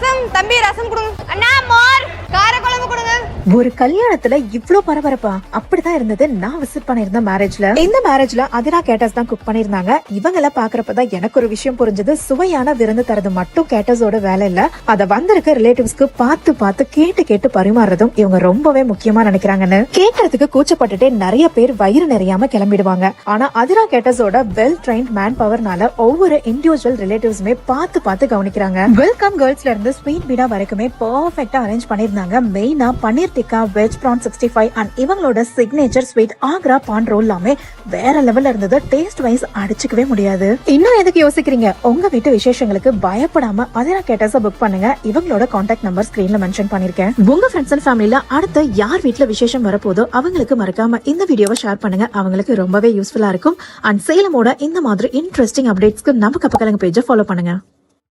ரசம் தம்பி, ரசம் கொடுங்க. அண்ணா மோர், கார குழம்பு கொடுங்க. ஒரு கல்யாணத்துல இவ்ளோ பரபரப்பா அப்படிதான் இருந்தது. நான் விசிட் பண்ணிருந்த மேரேஜ்ல. இந்த மேரேஜ்ல அதிரா கேட்டர்ஸ் தான் குக் பண்ணிருந்தாங்க. இவங்கள பாக்குறப்பதான் எனக்கு ஒரு விஷயம் புரிஞ்சது. சுவையான விருந்து தரது மட்டும் கேட்டர்ஸோட வேலை இல்ல, அத வந்திருக்க ரிலேட்டிவ்ஸ்க்கு பார்த்து பார்த்து கேட்டு கேட்டு பரிமாறுறதும் இவங்க ரொம்பவே முக்கியமா நினைக்கிறாங்கன்னு. கேட்கறதுக்கு கூச்சப்பட்டுட்டே நிறைய பேர் வயிறு நிறையாம கிளம்பிடுவாங்க. ஆனா அதிரா கேட்டர்ஸோட வெல் ட்ரெயின்ட் மேன் பவர்னால ஒவ்வொரு இண்டிவிஜுவல் ரிலேட்டிவ்ஸுமே பார்த்து பார்த்து கவனிக்கிறாங்க. வெல்கம் கேர்ள்ஸ்ல இருந்து ஸ்வீட் பீடா வரைக்குமே பெர்ஃபெக்ட்டா அரேஞ்ச் பண்ணிருந்தாங்க. மெயினா paneer tikka, veg PRAN 65 and இவங்களோட சிக்னேச்சர் ஸ்வீட் ஆக்ரா பான் ரோல் எல்லாமே வேற லெவல்ல இருந்தது. டேஸ்ட் வைஸ் அடிச்சுக்கவே முடியாது. இன்னும் எதுக்கு யோசிக்கிறீங்க? உங்க வீட்டு விசேஷங்களுக்கு பயப்படாம அதிரா கேட்டர்ஸ் புக் பண்ணுங்க. இவங்களோட கான்டாக்ட் நம்பர் ஸ்கிரீன்ல மென்ஷன் பண்ணிருக்கேன். உங்க ஃப்ரெண்ட்ஸ் அண்ட் ஃபேமிலில அடுத்த யார் வீட்ல விசேஷம் வரப்போதோ அவங்களுக்கு மறக்காம இந்த வீடியோவை ஷேர் பண்ணுங்க. அவங்களுக்கு ரொம்பவே யூஸ்ஃபுல்லா இருக்கும். அண்ட் சேலமோட இந்த மாதிரி இன்ட்ரெஸ்டிங் அப்டேட்ஸ்க்கு நம்ம கப்பக்கலங்க பேஜை ஃபாலோ பண்ணுங்க.